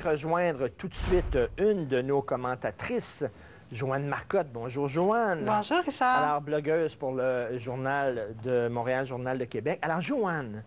rejoindre tout de suite une de nos commentatrices, Joanne Marcotte. Bonjour, Joanne. Bonjour, Richard. Alors, blogueuse pour le Journal de Montréal, Journal de Québec. Alors, Joanne,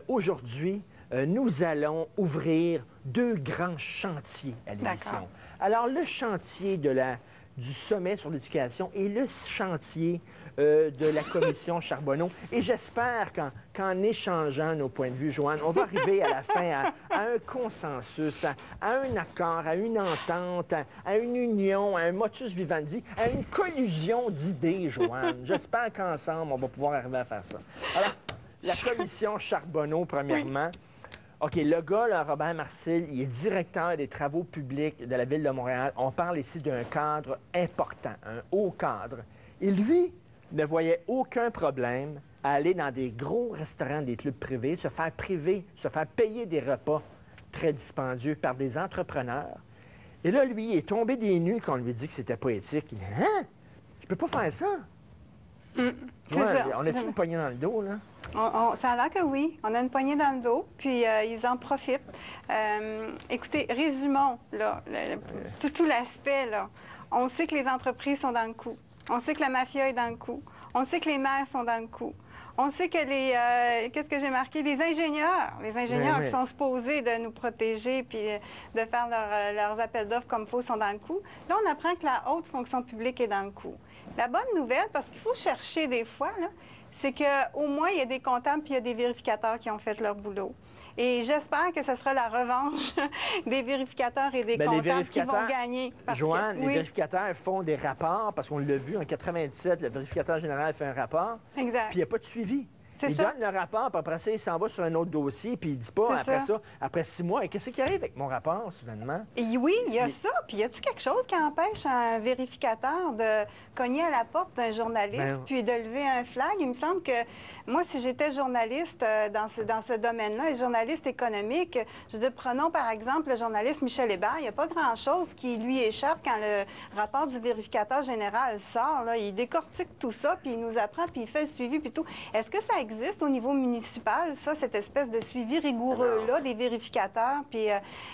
aujourd'hui, nous allons ouvrir deux grands chantiers à l'émission. Alors, le chantier du sommet sur l'éducation et le chantier de la commission Charbonneau. Et j'espère qu'en échangeant nos points de vue, Joanne, on va arriver à la fin à un consensus, à un accord, à une entente, à une union, à un motus vivendi, à une collusion d'idées, Joanne. J'espère qu'ensemble, on va pouvoir arriver à faire ça. Alors, la commission Charbonneau, premièrement. Oui. OK, le gars, là, Robert Marcil, il est directeur des travaux publics de la Ville de Montréal. On parle ici d'un cadre important, un haut cadre. Et lui ne voyait aucun problème à aller dans des gros restaurants, des clubs privés, se faire payer des repas très dispendieux par des entrepreneurs. Et là, lui, il est tombé des nues quand on lui dit que c'était pas éthique. Il dit « Hein? Je peux pas faire ça? » On a-tu une poignée dans le dos, là? Ça a l'air que oui. On a une poignée dans le dos, puis ils en profitent. Écoutez, résumons là, tout l'aspect. On sait que les entreprises sont dans le coup. On sait que la mafia est dans le coup. On sait que les maires sont dans le coup. On sait que qu'est-ce que j'ai marqué? Les ingénieurs qui sont supposés de nous protéger puis de faire leurs appels d'offres comme il faut sont dans le coup. Là, on apprend que la haute fonction publique est dans le coup. La bonne nouvelle, parce qu'il faut chercher des fois, c'est qu'au moins, il y a des comptables puis il y a des vérificateurs qui ont fait leur boulot. Et j'espère que ce sera la revanche des vérificateurs et des comptables qui vont gagner. Joanne, les vérificateurs font des rapports, parce qu'on l'a vu en 97, le vérificateur général fait un rapport, exact. Puis il n'y a pas de suivi. Il donne le rapport, puis après ça, il s'en va sur un autre dossier, puis il ne dit pas après 6 mois, et qu'est-ce qui arrive avec mon rapport, soudainement? Et oui, il y a ça. Puis y a-t-il quelque chose qui empêche un vérificateur de cogner à la porte d'un journaliste puis de lever un flag? Il me semble que moi, si j'étais journaliste dans ce domaine-là, et journaliste économique, je veux dire, prenons par exemple le journaliste Michel Hébert, il n'y a pas grand-chose qui lui échappe quand le rapport du vérificateur général sort. Là, il décortique tout ça, puis il nous apprend, puis il fait le suivi, puis tout. Est-ce que ça existe au niveau municipal, ça, cette espèce de suivi rigoureux-là des vérificateurs? Puis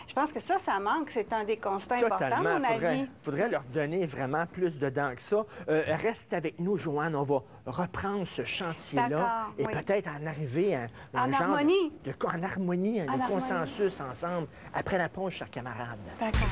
je pense que ça manque. C'est un des constats importants, à mon avis. Il faudrait leur donner vraiment plus de dents que ça. Reste avec nous, Joanne. On va reprendre ce chantier-là et peut-être en arriver à un genre harmonie. En harmonie, un consensus ensemble après la pause, chers camarades. D'accord.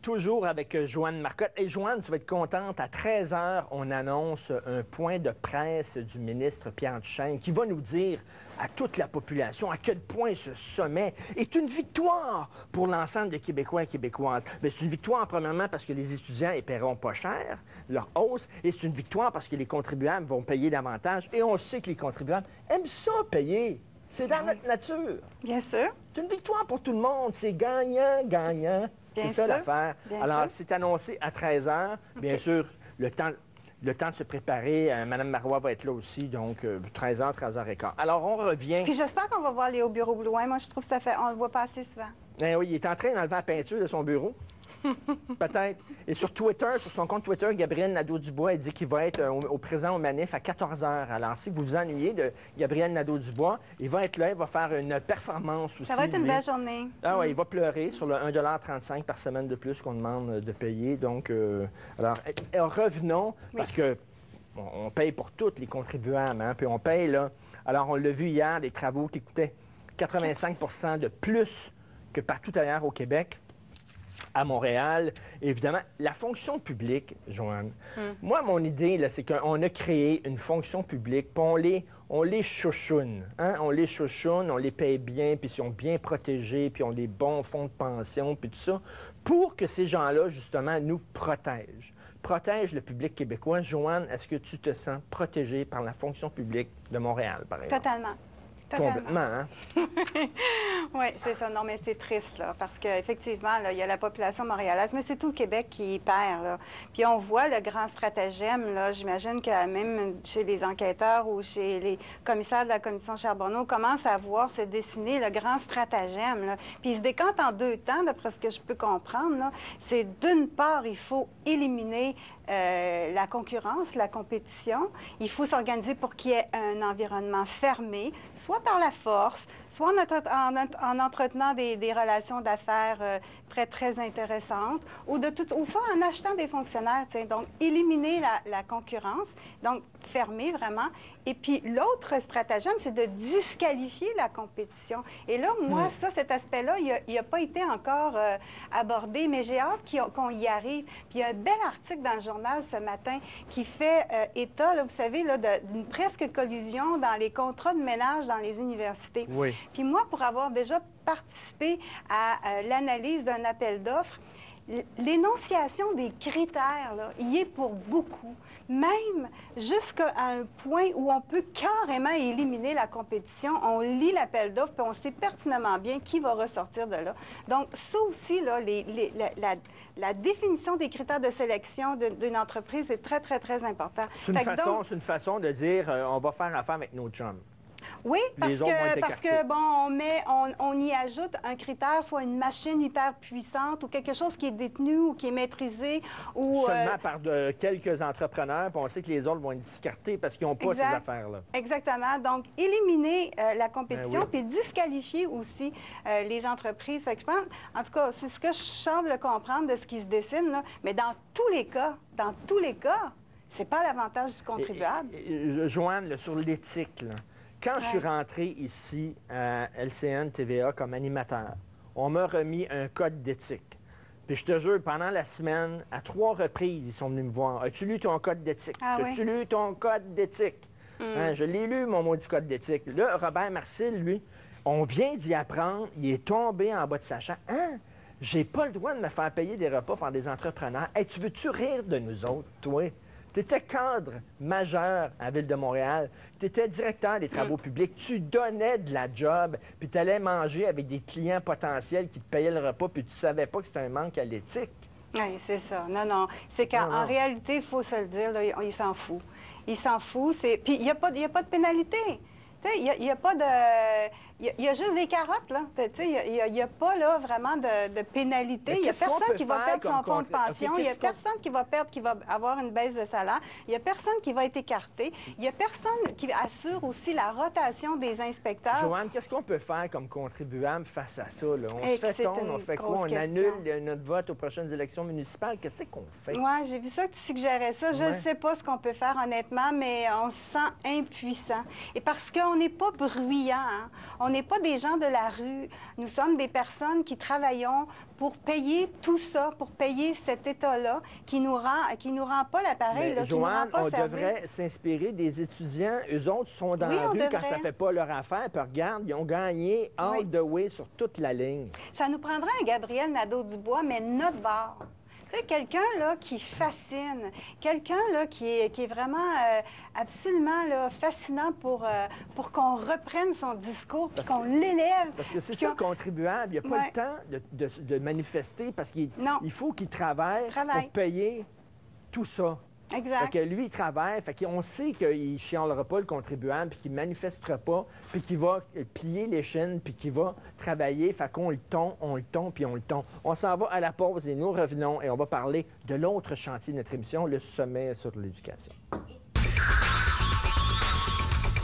Toujours avec Joanne Marcotte. Et Joanne, tu vas être contente, à 13 h, on annonce un point de presse du ministre Pierre Duchesne qui va nous dire à toute la population à quel point ce sommet est une victoire pour l'ensemble des Québécois et Québécoises. C'est une victoire, premièrement, parce que les étudiants ne paieront pas cher leur hausse, et c'est une victoire parce que les contribuables vont payer davantage. Et on sait que les contribuables aiment ça payer. C'est dans notre nature. Bien sûr. C'est une victoire pour tout le monde. C'est gagnant-gagnant. C'est ça l'affaire. Alors, c'est annoncé à 13 h. Bien sûr, le temps de se préparer. Mme Marois va être là aussi, donc 13 h, 13 h 15. Alors, on revient. Puis j'espère qu'on va voir Léo Bureau-Blouin. Moi, je trouve que ça fait... On le voit pas assez souvent. Oui, il est en train d'enlever la peinture de son bureau. Peut-être. Et sur Twitter, sur son compte Twitter, Gabriel Nadeau-Dubois, il dit qu'il va être présent au manif à 14 h. Alors, si vous vous ennuyez de Gabriel Nadeau-Dubois, il va être là, il va faire une performance aussi. Ça va être une belle journée. Ah oui, il va pleurer sur le 1,35 $ par semaine de plus qu'on demande de payer. Donc, alors, revenons, parce que on paye pour tous les contribuables, hein, puis on paye, là. Alors, on l'a vu hier, des travaux qui coûtaient 85 % de plus que partout ailleurs au Québec. À Montréal. Évidemment, la fonction publique, Joanne, moi, mon idée, là, c'est qu'on a créé une fonction publique, puis on les chouchoune. Hein? On les chouchoune, on les paye bien, puis ils sont bien protégés, puis ils ont des bons fonds de pension, puis tout ça, pour que ces gens-là, justement, nous protègent. Protègent le public québécois. Joanne, est-ce que tu te sens protégée par la fonction publique de Montréal, par exemple? Totalement. Complètement, hein? Oui, c'est ça. Non, mais c'est triste, là, parce qu'effectivement, il y a la population montréalaise, mais c'est tout le Québec qui perd, là. Puis on voit le grand stratagème, là. J'imagine que même chez les enquêteurs ou chez les commissaires de la commission Charbonneau, commence à voir se dessiner le grand stratagème, là. Puis il se décante en deux temps, d'après ce que je peux comprendre, là. C'est d'une part, il faut éliminer la concurrence, la compétition. Il faut s'organiser pour qu'il y ait un environnement fermé, soit par la force, soit en entretenant des relations d'affaires très, très intéressantes, ou soit en achetant des fonctionnaires. T'sais. Donc, éliminer la concurrence, donc fermer vraiment. Et puis, l'autre stratagème, c'est de disqualifier la compétition. Et là, moi, cet aspect-là, il n'a pas été encore abordé, mais j'ai hâte qu'on y arrive. Puis, il y a un bel article dans le journal ce matin qui fait état, là, vous savez, d'une presque collusion dans les contrats de ménage dans les universités. Oui. Puis moi, pour avoir déjà participé à l'analyse d'un appel d'offres, l'énonciation des critères, là, y est pour beaucoup, même jusqu'à un point où on peut carrément éliminer la compétition. On lit l'appel d'offres, puis on sait pertinemment bien qui va ressortir de là. Donc, ça aussi, là, la définition des critères de sélection d'une entreprise est très, très, très important. C'est une façon de dire on va faire affaire avec nos chums. Oui, parce que bon, on y ajoute un critère, soit une machine hyper puissante ou quelque chose qui est détenu ou qui est maîtrisé. Ou, seulement par quelques entrepreneurs, puis on sait que les autres vont être discartés parce qu'ils n'ont pas ces affaires-là. Exactement. Donc, éliminer la compétition, puis disqualifier aussi les entreprises. Fait que je pense, en tout cas, c'est ce que je semble comprendre de ce qui se dessine, là. Mais dans tous les cas, c'est pas l'avantage du contribuable. Joanne, là, sur l'éthique, là. Quand je suis rentré ici à LCN TVA comme animateur, on m'a remis un code d'éthique. Puis je te jure, pendant la semaine, à 3 reprises, ils sont venus me voir. As-tu lu ton code d'éthique? As-tu lu ton code d'éthique? Hein, je l'ai lu, mon maudit code d'éthique. Là, Robert Marcil, lui, on vient d'y apprendre, il est tombé en bas de sa chambre. Hein? J'ai pas le droit de me faire payer des repas par des entrepreneurs. Hey, tu veux-tu rire de nous autres, toi? Tu étais cadre majeur à la Ville de Montréal. Tu étais directeur des travaux publics. Tu donnais de la job, puis tu allais manger avec des clients potentiels qui te payaient le repas, puis tu savais pas que c'était un manque à l'éthique. Oui, c'est ça. Non. C'est qu'en réalité, il faut se le dire, là, il s'en fout. Il s'en fout. Puis il n'y a pas de pénalité. Il n'y a pas de... Il y a juste des carottes, là. Il n'y a pas, là, vraiment de pénalité. Il n'y a personne qui va perdre son fonds de pension. Il n'y a personne qui va perdre, qui va avoir une baisse de salaire. Il n'y a personne qui va être écarté. Il n'y a personne qui assure aussi la rotation des inspecteurs. Joanne, qu'est-ce qu'on peut faire comme contribuable face à ça, là? On se fait tondre, on fait quoi? On annule notre vote aux prochaines élections municipales. Qu'est-ce qu'on fait? Oui, j'ai vu ça que tu suggérais ça. Je ne sais pas ce qu'on peut faire, honnêtement, mais on se sent impuissant. Et parce qu'on n'est pas bruyant, hein? On n'est pas des gens de la rue. Nous sommes des personnes qui travaillons pour payer tout ça, pour payer cet État-là qui nous rend pas l'appareil, qui nous rend pas on service. devrait s'inspirer des étudiants. Eux autres sont dans la rue quand ça ne fait pas leur affaire. Puis regarde, ils ont gagné all the way sur toute la ligne. Ça nous prendrait un Gabriel Nadeau-Dubois, mais notre bord. Tu sais, quelqu'un là qui fascine, quelqu'un là qui est vraiment absolument là, fascinant pour qu'on reprenne son discours puis qu'on l'élève. Parce que c'est ça, le contribuable. Il n'a pas le temps de manifester parce qu'il faut qu'il travaille pour payer tout ça. Exact. Fait que lui, il travaille. Fait qu'on sait qu'il ne chialera pas le contribuable, puis qu'il ne manifestera pas, puis qu'il va plier les chaînes, puis qu'il va travailler. Fait qu'on le tombe, puis on le tombe. On s'en va à la pause et nous revenons et on va parler de l'autre chantier de notre émission, le sommet sur l'éducation.